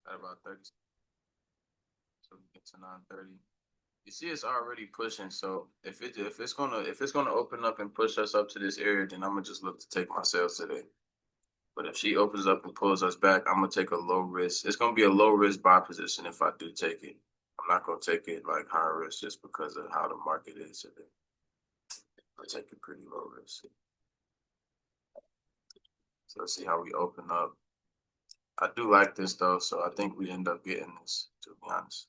at about 30. So we get to 9:30. You see, it's already pushing. So if it's gonna open up and push us up to this area, then I'm gonna just look to take my sales today. But if she opens up and pulls us back, I'm gonna take a low risk. It's gonna be a low risk buy position if I do take it. I'm not gonna take it like high risk just because of how the market is today. I take it pretty low risk. So let's see how we open up. I do like this though, so I think we end up getting this, to be honest.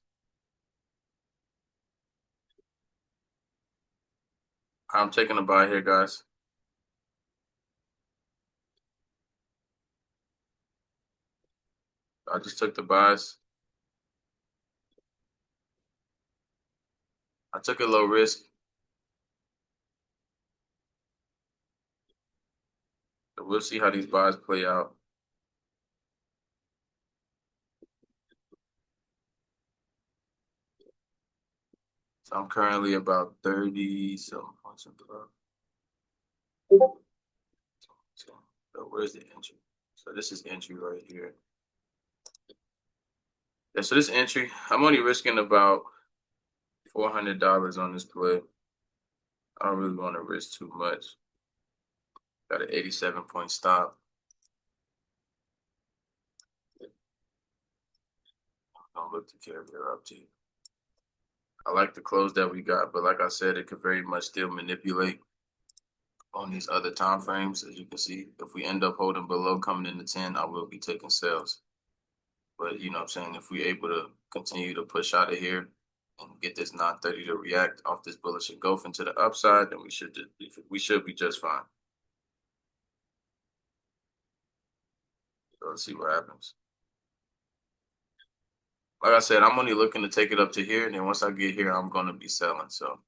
I'm taking a buy here, guys. I just took the buys. I took a low risk. So we'll see how these buys play out. So I'm currently about 30 some points above. So where's the entry? So this is entry right here. Yeah, so this entry, I'm only risking about $400 on this play. I don't really want to risk too much. Got an 87-point stop. Don't look to carry her up to. I like the close that we got, but like I said, it could very much still manipulate on these other time frames. As you can see, if we end up holding below coming into 10, I will be taking sales. But you know what I'm saying, if we're able to continue to push out of here and get this 930 to react off this bullish engulf into the upside, then we should be just fine. So let's see what happens. Like I said, I'm only looking to take it up to here, and then once I get here, I'm gonna be selling. So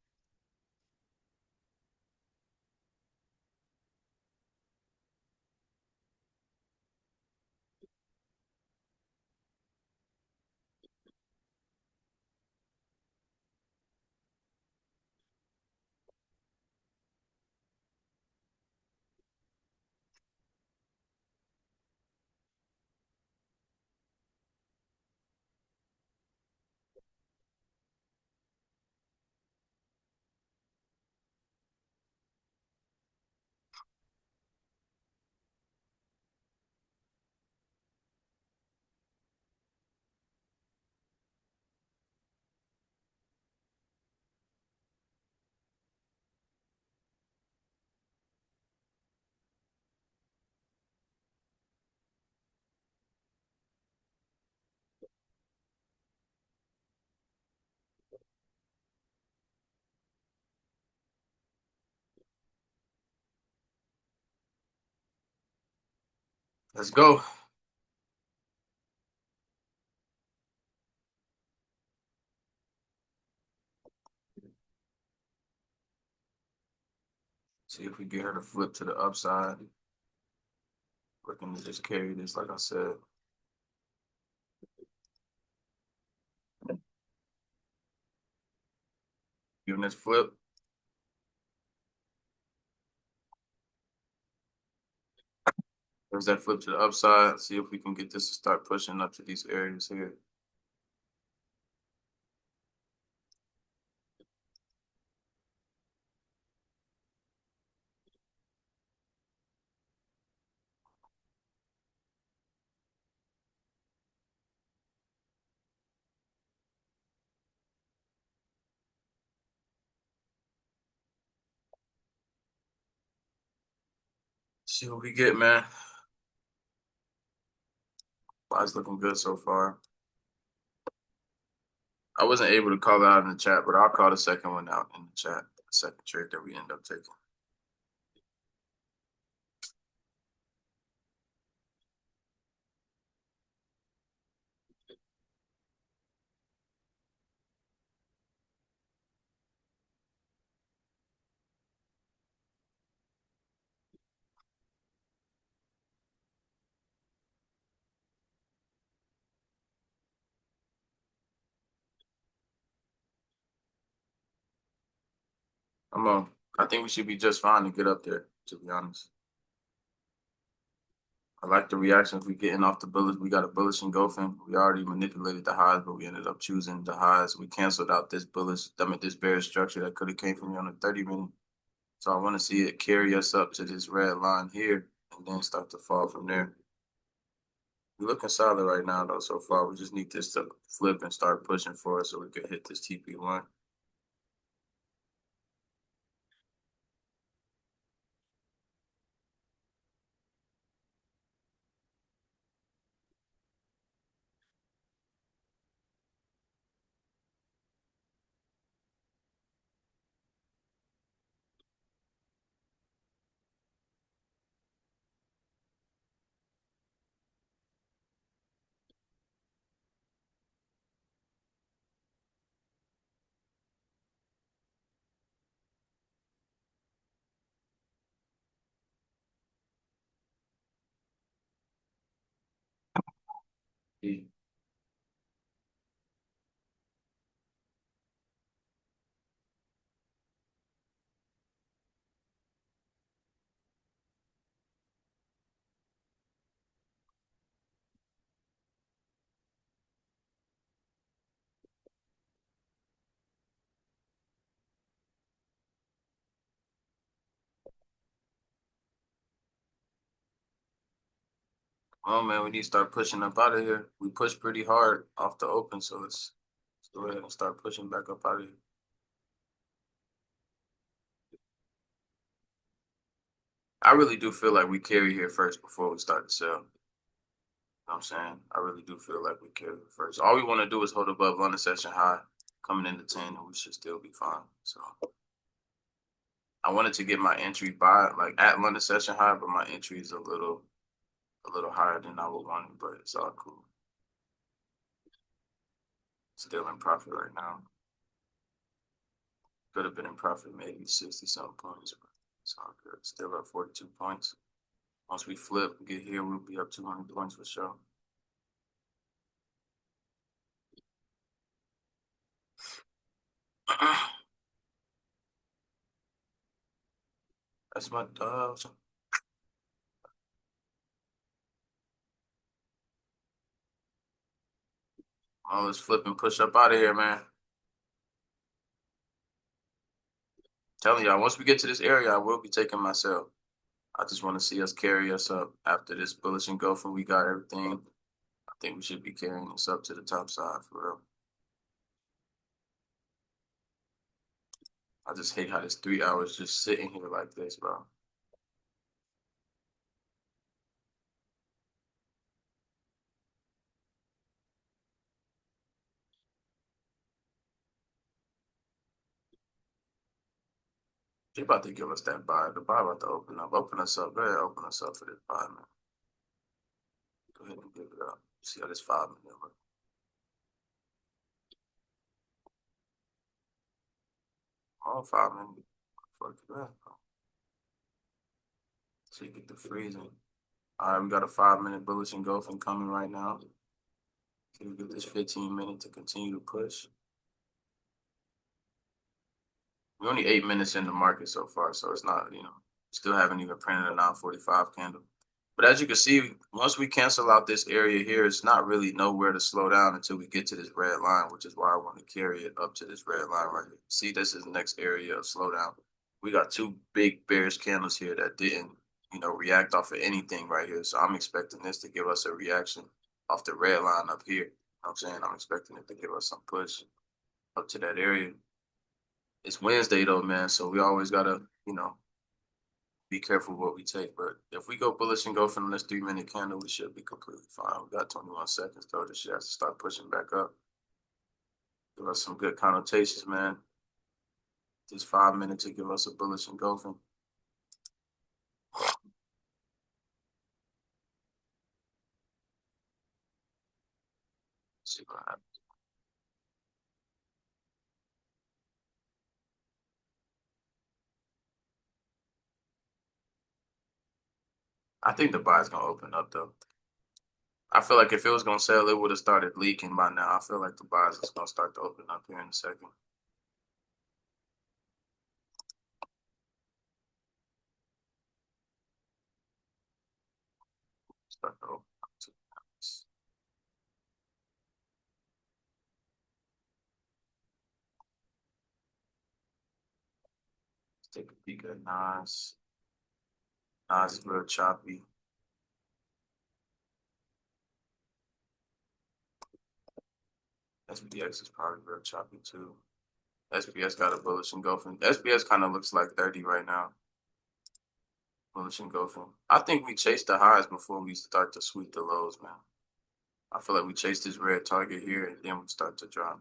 let's go. See if we get her to flip to the upside. Looking to just carry this, like I said. Giving this flip. There's that flip to the upside. See if we can get this to start pushing up to these areas here. See what we get, man. Buy's looking good so far. I wasn't able to call it out in the chat, but I'll call the second one out in the chat. The second trade that we end up taking. I'm on. I think we should be just fine to get up there, to be honest. I like the reactions we getting off the bullish. We got a bullish engulfing. We already manipulated the highs, but we ended up choosing the highs. We canceled out this bullish, this bearish structure that could have came from me on a 30-minute. So I want to see it carry us up to this red line here and then start to fall from there. We're looking solid right now, though, so far. We just need this to flip and start pushing for us so we can hit this TP1. Yeah. Oh, man, we need to start pushing up out of here. We pushed pretty hard off the open, so let's go ahead and start pushing back up out of here. I really do feel like we carry here first before we start to sell. You know what I'm saying? I really do feel like we carry first. All we want to do is hold above London session high coming into 10, and we should still be fine. So I wanted to get my entry by like at London session high, but my entry is a little higher than I would want it, but it's all cool. Still in profit right now. Could have been in profit maybe 60 something points, but it's all good. Still at 42 points. Once we flip and get here, we'll be up 200 points for sure. That's my dog. Oh, let's flip and push up out of here, man. Telling y'all, once we get to this area, I will be taking myself. I just want to see us carry us up after this bullish engulfing. We got everything. I think we should be carrying us up to the top side for real. I just hate how this 3 hours just sitting here like this, bro. They about to give us that buy. The buy about to open up. Open us up. Go ahead, open us up for this buy, man. Go ahead and give it up. See how this 5 minute look. All 5 minutes. Fuck that. So you get the freezing. All right, we got a 5 minute bullish engulfing coming right now. Can we get this 15 minute to continue to push? We're only 8 minutes in the market so far, so it's not, still haven't even printed a 945 candle. But as you can see, once we cancel out this area here, it's not really nowhere to slow down until we get to this red line, which is why I want to carry it up to this red line right here. See, this is the next area of slowdown. We got two big bearish candles here that didn't, react off of anything right here. So I'm expecting this to give us a reaction off the red line up here. You know what I'm saying? I'm expecting it to give us some push up to that area. It's Wednesday though, man. So we always gotta, be careful what we take. But if we go bullish and go from this 3 minute candle, we should be completely fine. We got 21 seconds though. This shit has to start pushing back up. Give us some good connotations, man. This 5 minute to give us a bullish engulfing. See what happens. I think the buy's gonna open up though. I feel like if it was gonna sell, it would have started leaking by now. I feel like the buy's is gonna start to open up here in a second. Start to open up to let's take a peek at Nas. Nas is real choppy. SPX is probably real choppy too. SPS got a bullish engulfing. SPS kind of looks like 30 right now. Bullish engulfing. I think we chased the highs before we start to sweep the lows, man. I feel like we chased this red target here and then we start to drop.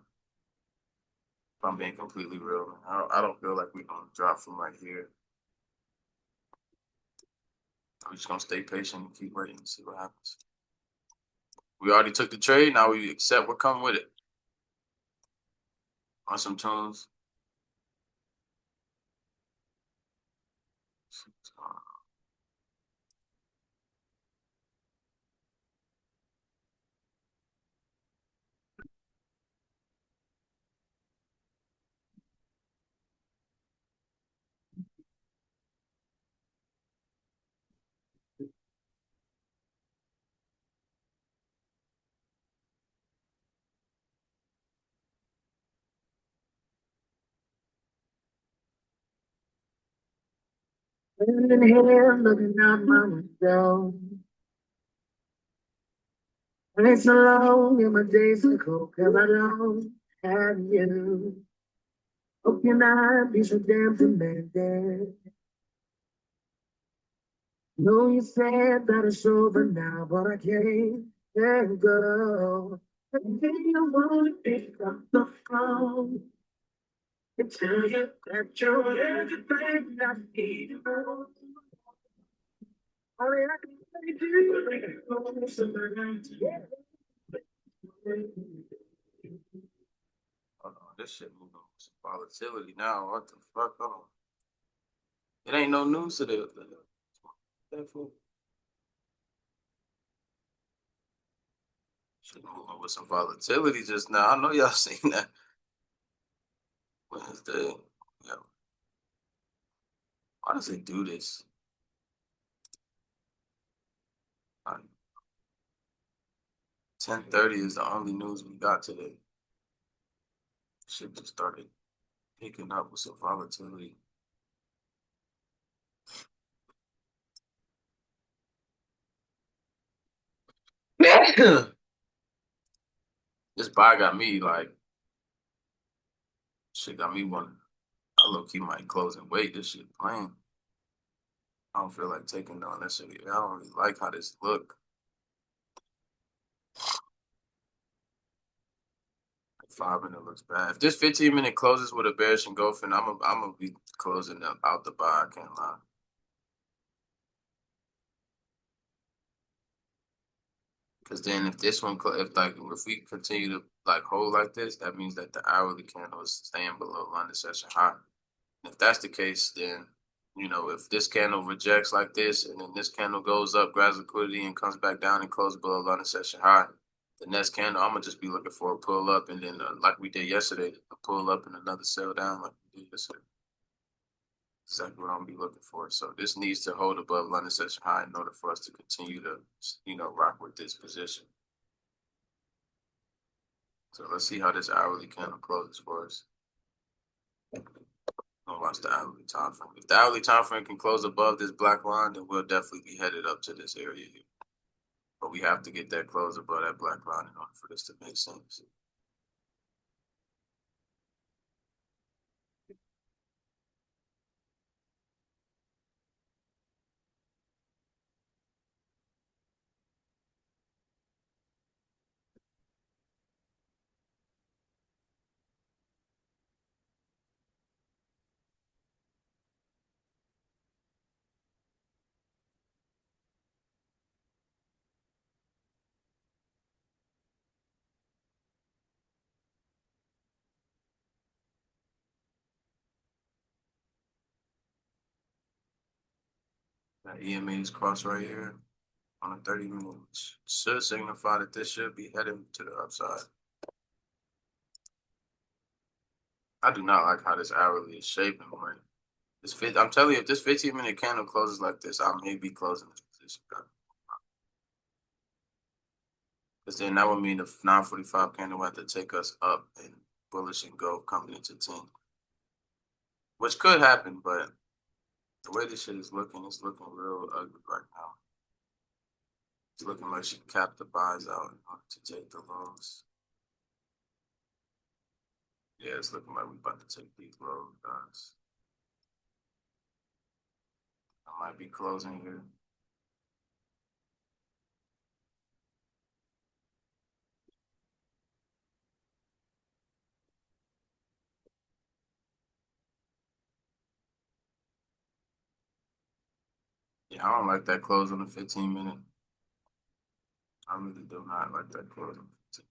If I'm being completely real, man. I don't feel like we're gonna drop from right here. I'm just gonna stay patient and keep waiting and see what happens. We already took the trade. Now we accept what come with it. On some tunes. In here, looking out my window. And it's so long and my days are cold, 'cause I don't have you. How can I be so damn demanding? No, you said that it's over now, but I can't let go. I don't want to pick up the phone and tell you that you're everything I need. Only I can say to you, hold on, this shit moving with some volatility now. What the fuck? Oh, it ain't no news to the that fool. Shit moving with some volatility just now. I know y'all seen that Wednesday. Yeah. Why does it do this? 10:30 is the only news we got today. Shit just started picking up with some volatility. This buy got me like shit got me wanting. I low key might close and wait. This shit plain. I don't feel like taking on that shit. I don't really like how this look. 5 minute looks bad. If this 15-minute closes with a bearish engulfing, I'm gonna be closing out the buy. I can't lie. Because then if this one, if we continue to like hold like this, that means that the hourly candle is staying below London session high. And if that's the case, then if this candle rejects like this, and then this candle goes up, grabs liquidity, and comes back down and closes below London session high, the next candle I'm gonna just be looking for a pull up, and then like we did yesterday, a pull up and another sell down like we did yesterday. Exactly what I'm gonna be looking for. So this needs to hold above London session high in order for us to continue to, rock with this position. So let's see how this hourly candle closes for us. I'll watch the hourly time frame. If the hourly time frame can close above this black line, then we'll definitely be headed up to this area here. But we have to get that close above that black line in order for this to make sense. That EMA is crossed right here on a 30 minutes. Should signify that this should be heading to the upside. I do not like how this hourly is shaping, man. I'm telling you, if this 15-minute candle closes like this, I may be closing this position. Because then that would mean the 945 candle would have to take us up and bullish and go coming into 10, which could happen, but the way this shit is looking, it's looking real ugly right now. It's looking like she capped the buys out in order to take the lows. Yeah, it's looking like we about to take these lows, guys. I might be closing here. Yeah, I don't like that close on the 15-minute. I really do not like that close on the 15.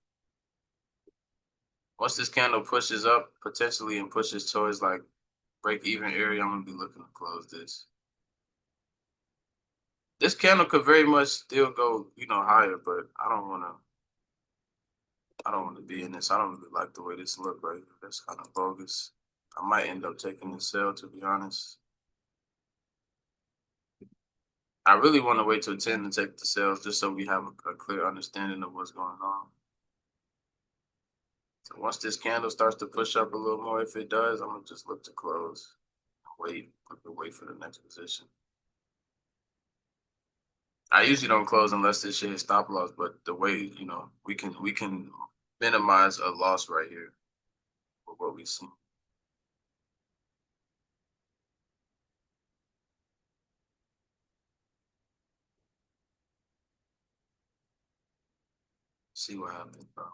Once this candle pushes up potentially and pushes towards like break even area, I'm gonna be looking to close this. This candle could very much still go, higher, but I don't want to be in this. I don't really like the way this look right here. That's kind of bogus. I might end up taking the sell, to be honest. I really want to wait till 10 to take the sales just so we have a clear understanding of what's going on. So once this candle starts to push up a little more, if it does, I'm gonna just look to close. Wait for the next position. I usually don't close unless this shit is stop loss, but the way, we can minimize a loss right here with what we see. See what happens, bro.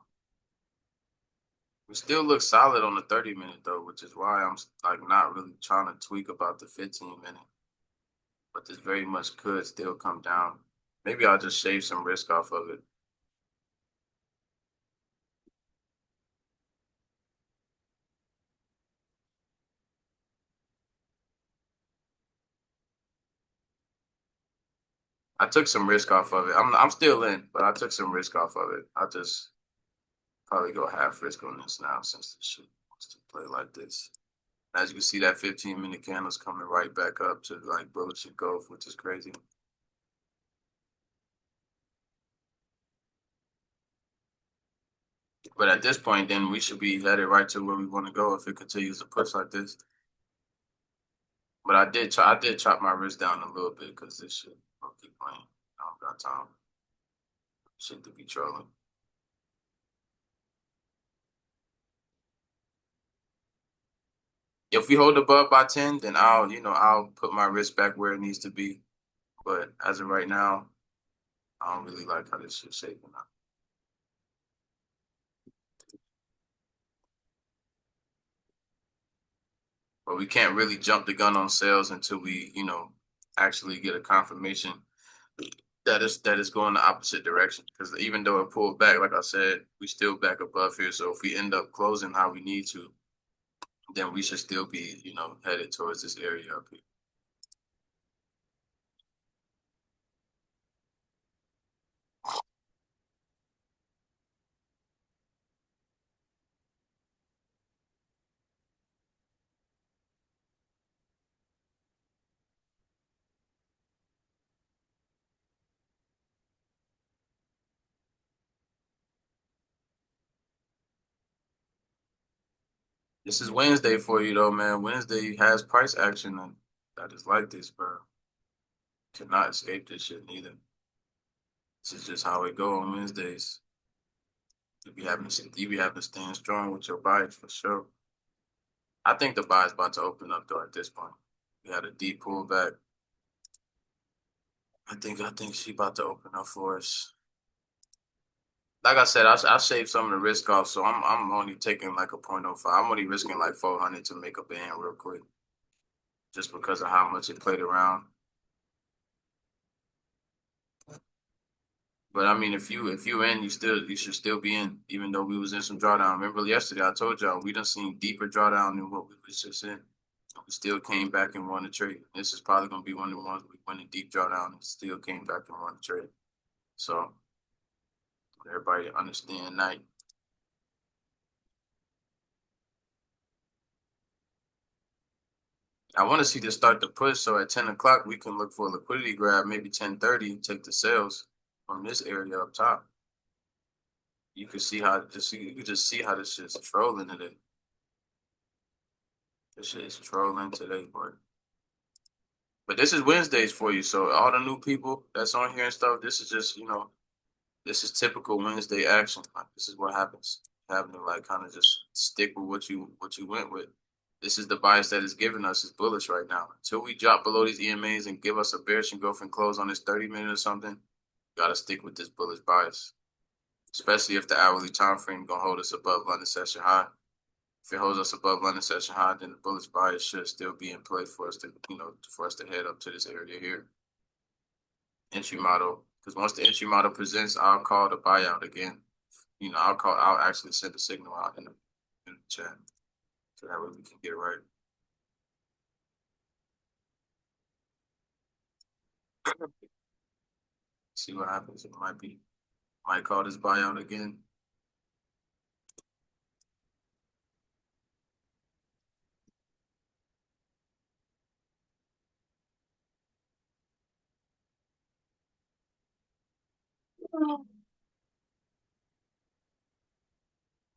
We still look solid on the 30-minute though, which is why I'm like not really trying to tweak about the 15-minute. But this very much could still come down. Maybe I'll just shave some risk off of it. I took some risk off of it. I'm still in, but I took some risk off of it. I just probably go half risk on this now since the shit wants to play like this. As you can see, that 15-minute candle's coming right back up to like bullish and go, which is crazy. But at this point, then we should be headed right to where we want to go if it continues to push like this. But I did chop my wrist down a little bit because this shit will keep playing. I don't got time. Shit to be trolling. If we hold above by 10, then I'll put my wrist back where it needs to be. But as of right now, I don't really like how this shit's shaping up. But we can't really jump the gun on sales until we, actually get a confirmation that is going the opposite direction. Because even though it pulled back, like I said, we still back above here. So if we end up closing how we need to, then we should still be, headed towards this area up here. This is Wednesday for you though, man. Wednesday has price action and that is like this, bro. Cannot escape this shit neither. This is just how it go on Wednesdays. You be having to stand strong with your buyers for sure. I think the buy's about to open up though at this point. We had a deep pullback. I think she about to open up for us. Like I said, I shaved some of the risk off, so I'm only taking like a point oh 0.05. I'm only risking like 400 to make a band real quick, just because of how much it played around. But I mean, if you in, you should still be in, even though we was in some drawdown. Remember yesterday I told y'all we done seen deeper drawdown than what we was just in. We still came back and won the trade. This is probably gonna be one of the ones we went in deep drawdown and still came back and won the trade. So everybody understand that. I want to see this start to push. So at 10 o'clock we can look for a liquidity grab, maybe 10:30, take the sales from this area up top. You can see how just you can just see how this shit's trolling today. This shit is trolling today, boy. But this is Wednesdays for you, so all the new people that's on here and stuff, this is just this is typical Wednesday action. Like, this is what happens. Having to like kind of just stick with what you went with. This is the bias that is giving us is bullish right now. Until we drop below these EMAs and give us a bearish engulfing close on this 30-minute or something, gotta stick with this bullish bias. Especially if the hourly time frame gonna hold us above London session high. If it holds us above London session high, then the bullish bias should still be in play for us to, for us to head up to this area here. Entry model, because once the entry model presents, I'll call the buyout again. I'll actually send a signal out in the chat so that way we can get it right. See what happens. It might call this buyout again.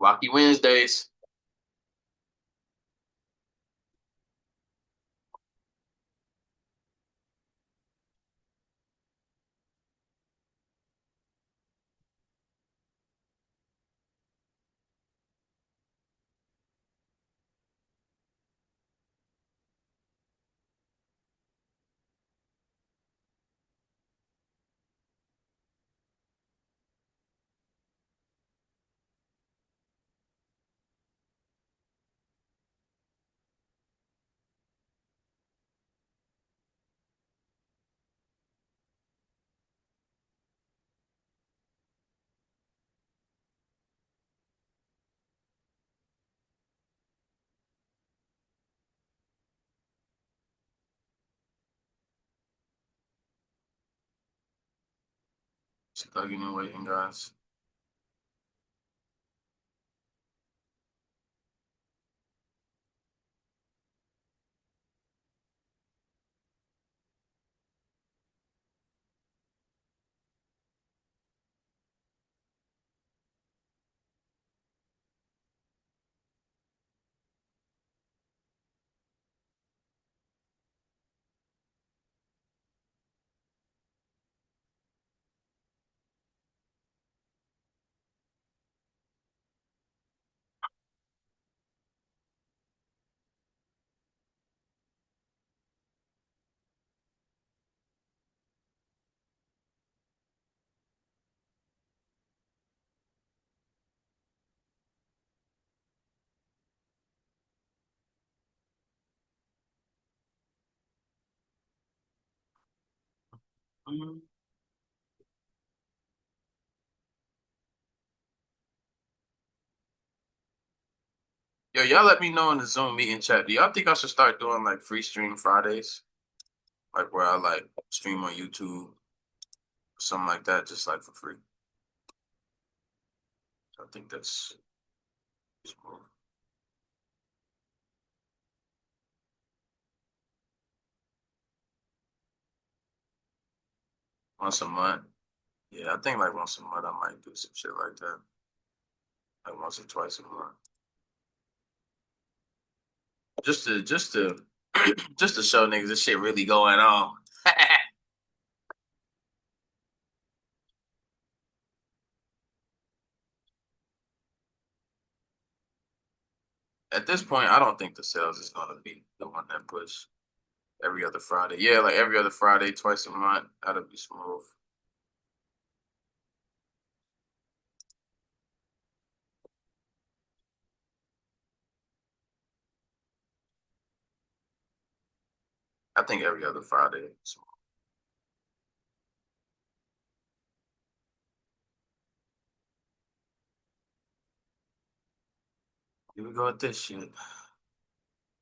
Wacky Wednesdays. Just plugging and waiting, guys. Mhm. Yo, y'all let me know in the Zoom meeting chat. Do y'all think I should start doing like free stream Fridays? Like where I like stream on YouTube, something like that, just like for free. I think that's smooth. Once a month. Yeah, I think like once a month I might do some shit like that. Like once or twice a month. Just to just to show niggas this shit really going on. At this point, I don't think the sales is gonna be the one that push every other Friday. Yeah, like every other Friday, twice a month, that'll be smooth. I think every other Friday. So here we go with this shit.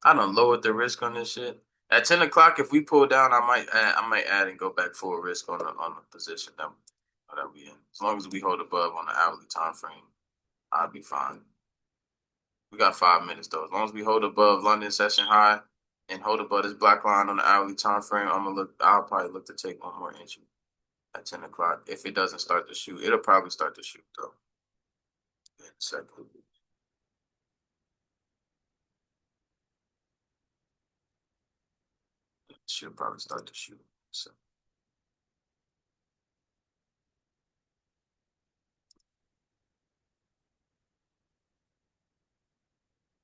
I don't lower the risk on this shit. At 10 o'clock, if we pull down, I might add and go back full risk on the position that we in. As long as we hold above on the hourly time frame, I'll be fine. We got 5 minutes though. As long as we hold above London session high and hold above this black line on the hourly time frame, I'll probably look to take one more entry at 10 o'clock. If it doesn't start to shoot, it'll probably start to shoot though. Second, should probably start to shoot. So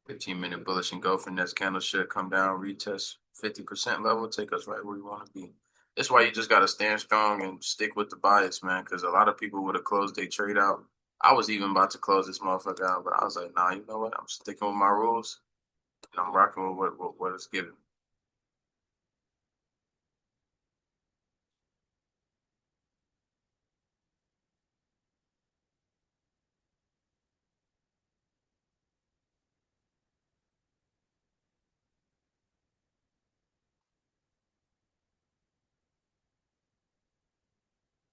15-minute bullish engulfing next candle should come down, retest 50% level, take us right where we want to be. That's why you just got to stand strong and stick with the bias, man, because a lot of people would have closed their trade out. I was even about to close this motherfucker out, but I was like, nah, you know what? I'm sticking with my rules and I'm rocking with what it's given.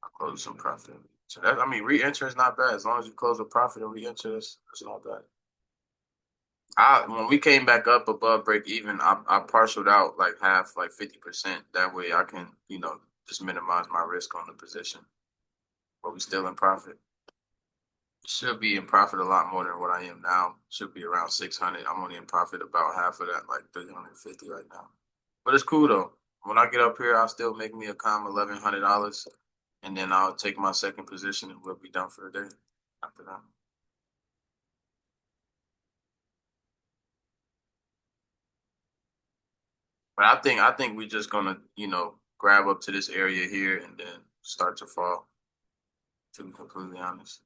I close some profit. So that, I mean, re-enter is not bad. As long as you close with profit and re-enter, that's not bad. When we came back up above break even, I partialed out like half, like 50%. That way I can, just minimize my risk on the position. But we still in profit. Should be in profit a lot more than what I am now. Should be around 600. I'm only in profit about half of that, like 350 right now. But it's cool though. When I get up here, I'll still make me a calm $1,100, and then I'll take my second position, and we'll be done for the day after that. But I think we're just gonna, grab up to this area here and then start to fall, to be completely honest.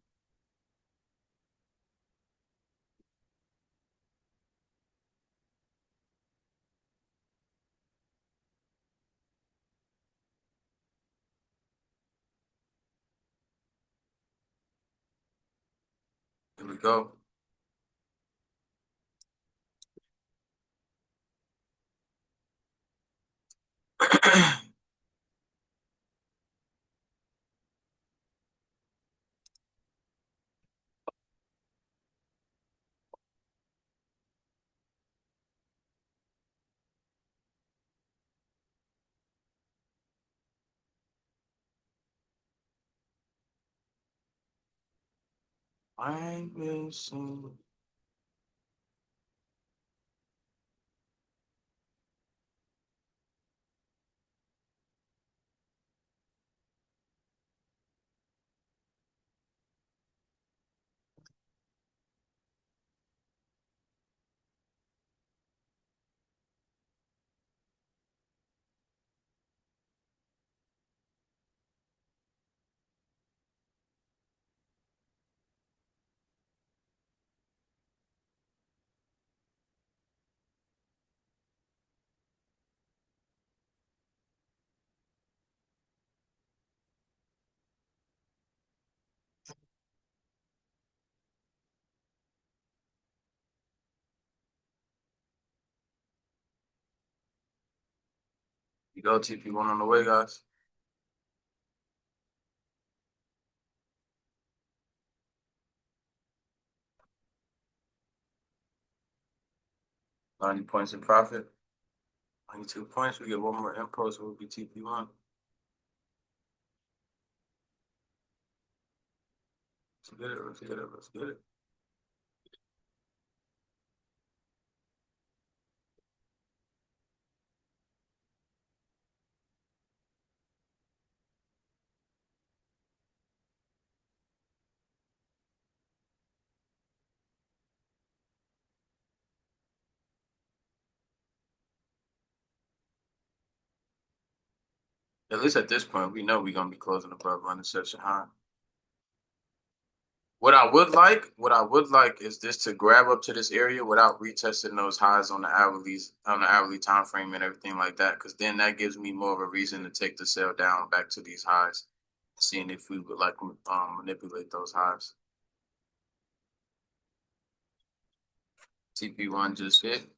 Here we go. I'm missing. You go TP1 on the way, guys. 90 points in profit. 92 points. We get one more impulse. It will be TP1. Let's get it. Let's get it. Let's get it. At least at this point, we know we're gonna be closing above running session high. What I would like is this to grab up to this area without retesting those highs on the hourly time frame and everything like that. Because then that gives me more of a reason to take the sell down back to these highs, seeing if we would like manipulate those highs. TP1 just hit.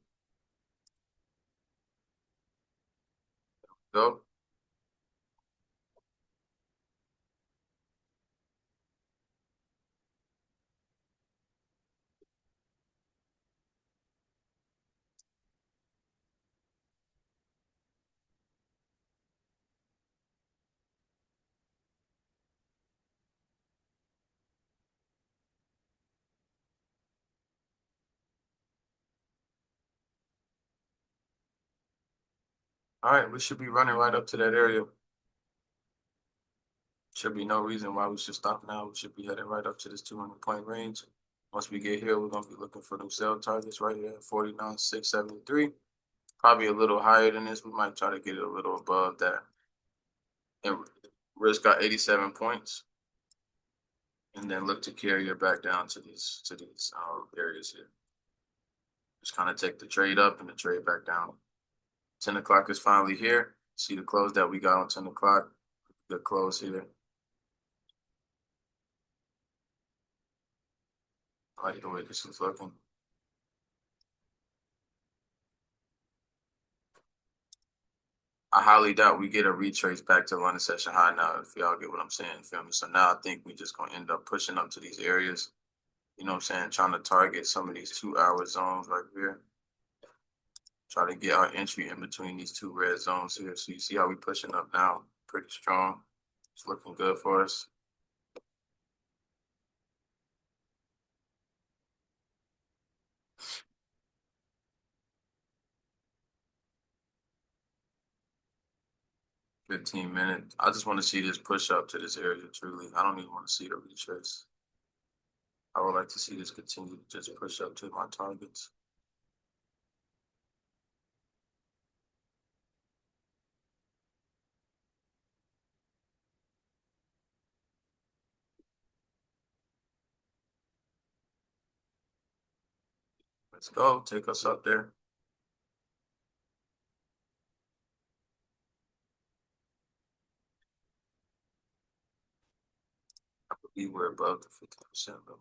Go. All right, we should be running right up to that area. Should be no reason why we should stop now. We should be heading right up to this 200-point range. Once we get here, we're gonna be looking for them sell targets right here at 49,673. Probably a little higher than this. We might try to get it a little above that. And risk got 87 points. And then look to carry it back down to these areas here. Just kind of take the trade up and the trade back down. 10 o'clock is finally here. See the close that we got on 10 o'clock. Good close here. I like the way this is looking. I highly doubt we get a retrace back to London session high now, if y'all get what I'm saying, you feel me? So now I think we just gonna end up pushing up to these areas, you know what I'm saying, trying to target some of these 2 hour zones right here. Try to get our entry in between these two red zones here. So you see how we pushing up now, pretty strong. It's looking good for us. Fifteen minutes. I just want to see this push up to this area truly. I don't even want to see the retrace. I would like to see this continue to just push up to my targets. Let's go. Take us up there. I believe we're above the 50% level.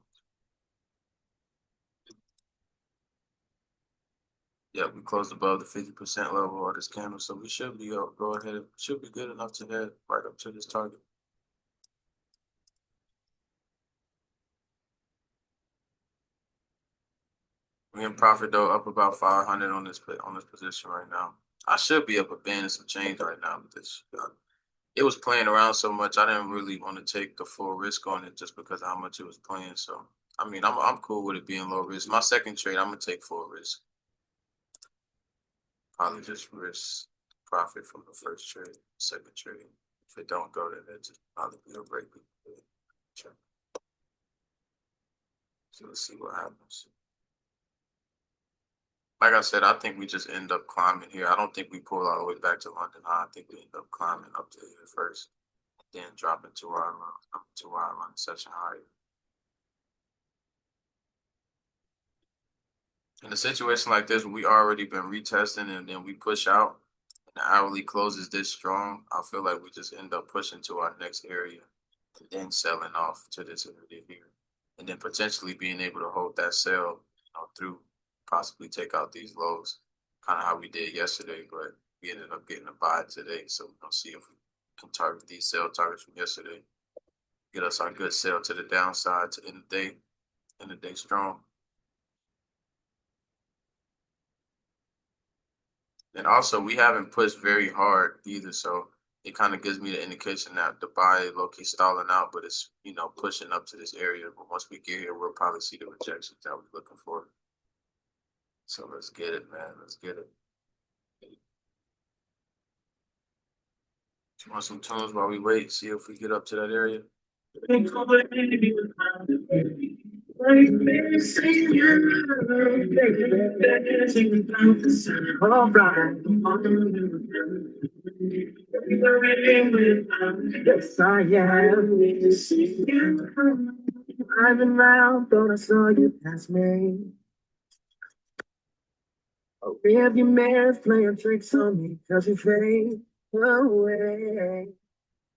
Yeah, we closed above the 50% level of this candle, so we should be go ahead. Should be good enough to head right up to this target. We in profit though, up about 500 on this position right now. I should be up a band and some change right now, but this it was playing around so much. I didn't really want to take the full risk on it just because of how much it was playing. So I mean, I'm cool with it being low risk. My second trade, I'm gonna take full risk. Probably just risk profit from the first trade, second trade. If it don't go, then it just probably be a break. So let's see what happens. Like I said, I think we just end up climbing here. I don't think we pull all the way back to London. I think we end up climbing up to here first, then dropping to our run session high. In a situation like this, we already been retesting and then we push out and the hourly closes this strong, I feel like we just end up pushing to our next area and then selling off to this area here. And then potentially being able to hold that sell, through possibly take out these lows, kind of how we did yesterday, but we ended up getting a buy today. So we're gonna see if we can target these sell targets from yesterday, get us our good sell to the downside to end the day strong. And also, we haven't pushed very hard either, so it kind of gives me the indication that the buy low key stalling out, but it's pushing up to this area. But once we get here, we'll probably see the rejections that we're looking for. So let's get it, man. Let's get it. You want some tunes while we wait? See if we get up to that area. Yes, I am. I've been round, thought I saw you pass me. Oh, if your man's playing tricks on me, cause you fade away.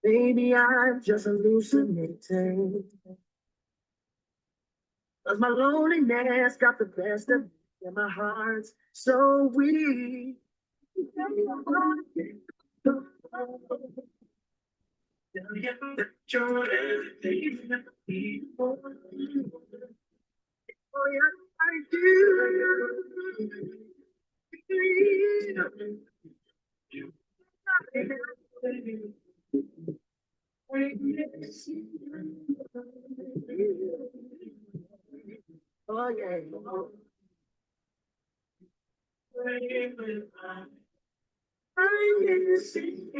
Baby, I'm just hallucinating. Cause my loneliness got the best of me, and my heart's so weak. Oh, yeah, I do. Oh, yeah. I miss you.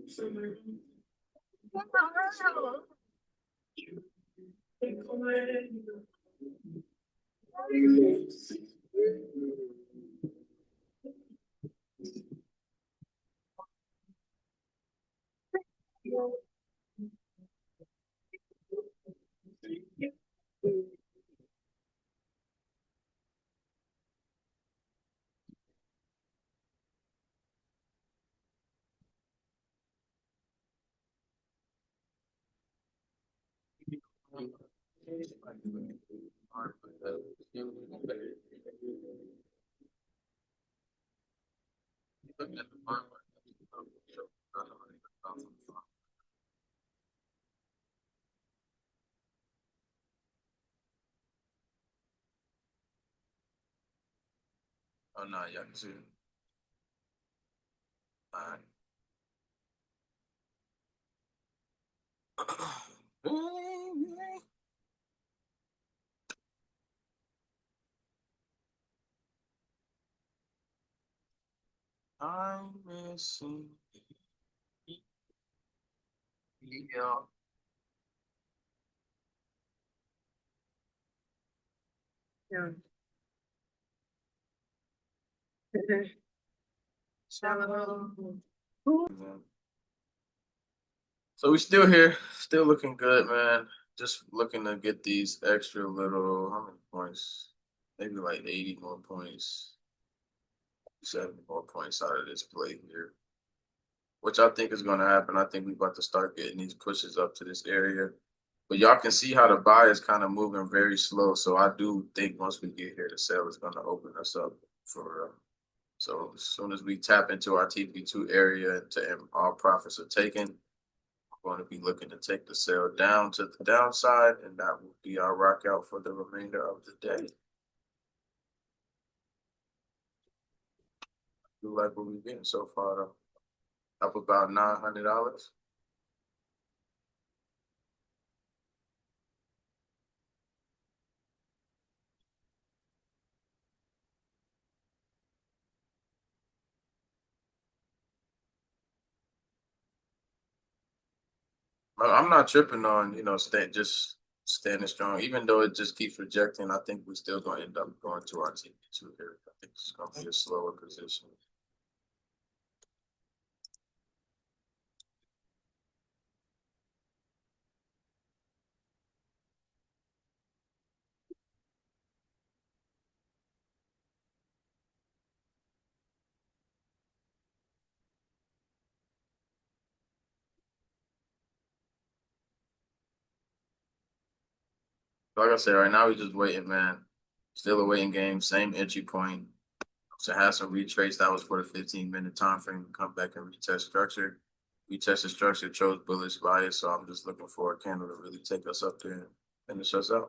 Summer day. I miss you. Oh no, y'all can see it. Alright. I'm missing you. Yeah. So, so we still here, still looking good, man. Just looking to get these extra little, how many points? Maybe like 80 more points, 70 more points out of this play here, which I think is going to happen. I think we about to start getting these pushes up to this area. But y'all can see how the buy is kind of moving very slow. So I do think once we get here, the sale is going to open us up for so as soon as we tap into our TP2 area and our profits are taken, we're going to be looking to take the sale down to the downside, and that will be our rock out for the remainder of the day. Do like what we've been so far, though. Up about $900. I'm not tripping on just standing strong, even though it just keeps rejecting. I think we're still going to end up going to our TP2 here. I think it's going to be a slower position. Like I said, right now we're just waiting, man. Still a waiting game. Same entry point. So have some retrace. That was for the 15-minute time frame to come back and retest structure. Retest the structure, chose bullish bias. So I'm just looking for a candle to really take us up there and finish us out.